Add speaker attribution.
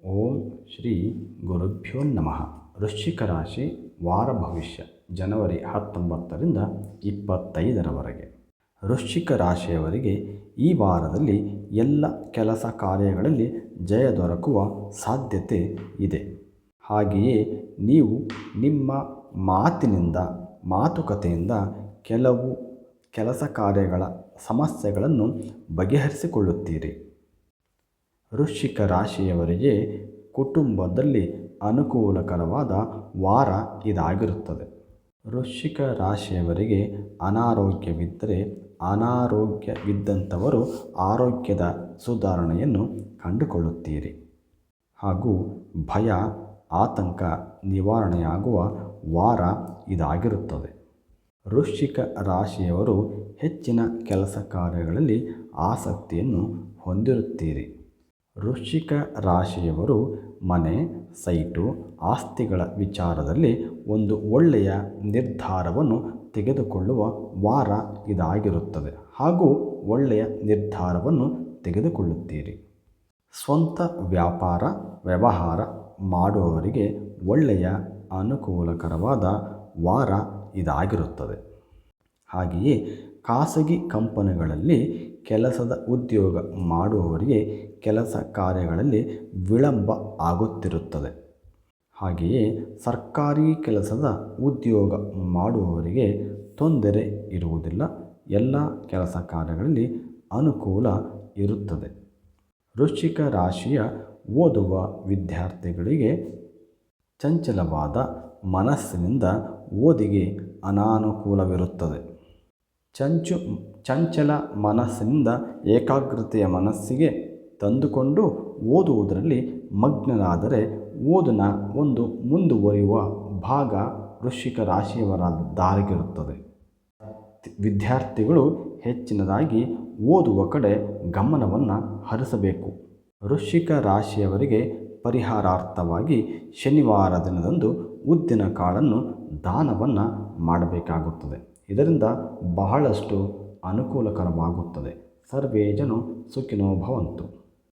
Speaker 1: ಓಂ ಶ್ರೀ ಗುರುಭ್ಯೋ ನಮಃ. ವೃಶ್ಚಿಕ ರಾಶಿ ವಾರ ಭವಿಷ್ಯ ಜನವರಿ 19ರಿಂದ 25ರವರೆಗೆ. ವೃಶ್ಚಿಕ ರಾಶಿಯವರಿಗೆ ಈ ವಾರದಲ್ಲಿ ಎಲ್ಲ ಕೆಲಸ ಕಾರ್ಯಗಳಲ್ಲಿ ಜಯ ದೊರಕುವ ಸಾಧ್ಯತೆ ಇದೆ. ಹಾಗೆಯೇ ನೀವು ನಿಮ್ಮ ಮಾತುಕತೆಯಿಂದ ಕೆಲವು ಕೆಲಸ ಕಾರ್ಯಗಳ ಸಮಸ್ಯೆಗಳನ್ನು ಬಗೆಹರಿಸಿಕೊಳ್ಳುತ್ತೀರಿ. ವೃಶ್ಚಿಕ ರಾಶಿಯವರಿಗೆ ಕುಟುಂಬದಲ್ಲಿ ಅನುಕೂಲಕರವಾದ ವಾರ ಇದಾಗಿರುತ್ತದೆ. ವೃಶ್ಚಿಕ ರಾಶಿಯವರಿಗೆ ಅನಾರೋಗ್ಯವಿದ್ದಂಥವರು ಆರೋಗ್ಯದ ಸುಧಾರಣೆಯನ್ನು ಕಂಡುಕೊಳ್ಳುತ್ತೀರಿ ಹಾಗೂ ಭಯ ಆತಂಕ ನಿವಾರಣೆಯಾಗುವ ವಾರ ಇದಾಗಿರುತ್ತದೆ. ವೃಶ್ಚಿಕ ರಾಶಿಯವರು ಹೆಚ್ಚಿನ ಕೆಲಸ ಕಾರ್ಯಗಳಲ್ಲಿ ಆಸಕ್ತಿಯನ್ನು ಹೊಂದಿರುತ್ತೀರಿ. ವೃಶ್ಚಿಕ ರಾಶಿಯವರು ಮನೆ, ಸೈಟು, ಆಸ್ತಿಗಳ ವಿಚಾರದಲ್ಲಿ ಒಂದು ಒಳ್ಳೆಯ ನಿರ್ಧಾರವನ್ನು ತೆಗೆದುಕೊಳ್ಳುವ ವಾರ ಇದಾಗಿರುತ್ತದೆ ಹಾಗೂ ಒಳ್ಳೆಯ ನಿರ್ಧಾರವನ್ನು ತೆಗೆದುಕೊಳ್ಳುತ್ತೀರಿ. ಸ್ವಂತ ವ್ಯವಹಾರ ಮಾಡುವವರಿಗೆ ಒಳ್ಳೆಯ ಅನುಕೂಲಕರವಾದ ವಾರ ಇದಾಗಿರುತ್ತದೆ. ಹಾಗೆಯೇ ಖಾಸಗಿ ಕಂಪನಿಗಳಲ್ಲಿ ಉದ್ಯೋಗ ಮಾಡುವವರಿಗೆ ಕೆಲಸ ಕಾರ್ಯಗಳಲ್ಲಿ ವಿಳಂಬ ಆಗುತ್ತಿರುತ್ತದೆ. ಹಾಗೆಯೇ ಸರ್ಕಾರಿ ಕೆಲಸದ ಉದ್ಯೋಗ ಮಾಡುವವರಿಗೆ ತೊಂದರೆ ಇರುವುದಿಲ್ಲ. ಎಲ್ಲ ಕೆಲಸ ಕಾರ್ಯಗಳಲ್ಲಿ ಅನುಕೂಲ ಇರುತ್ತದೆ. ವೃಶ್ಚಿಕ ರಾಶಿಯ ಓದುವ ವಿದ್ಯಾರ್ಥಿಗಳಿಗೆ ಚಂಚಲವಾದ ಮನಸ್ಸಿನಿಂದ ಓದಿಗೆ ಅನಾನುಕೂಲವಿರುತ್ತದೆ. ಚಂಚಲ ಮನಸ್ಸಿನಿಂದ ಏಕಾಗ್ರತೆಯ ಮನಸ್ಸಿಗೆ ತಂದುಕೊಂಡು ಓದುವುದರಲ್ಲಿ ಮಗ್ನರಾದರೆ ಓದಿನ ಒಂದು ಮುಂದುವರಿಯುವ ಭಾಗ ವೃಶ್ಚಿಕ ರಾಶಿಯವರದ್ದಾಗಿರುತ್ತದೆ. ವಿದ್ಯಾರ್ಥಿಗಳು ಹೆಚ್ಚಿನದಾಗಿ ಓದುವ ಕಡೆ ಗಮನವನ್ನು ಹರಿಸಬೇಕು. ವೃಶ್ಚಿಕ ರಾಶಿಯವರಿಗೆ ಪರಿಹಾರಾರ್ಥವಾಗಿ ಶನಿವಾರ ದಿನದಂದು ಉದ್ದಿನ ಕಾಳನ್ನು ದಾನವನ್ನು ಮಾಡಬೇಕಾಗುತ್ತದೆ. ಇದರಿಂದ ಬಹಳಷ್ಟು ಅನುಕೂಲಕರವಾಗುತ್ತದೆ. ಸರ್ವೇ ಜನ ಸುಖಿನೋ ಭವಂತು.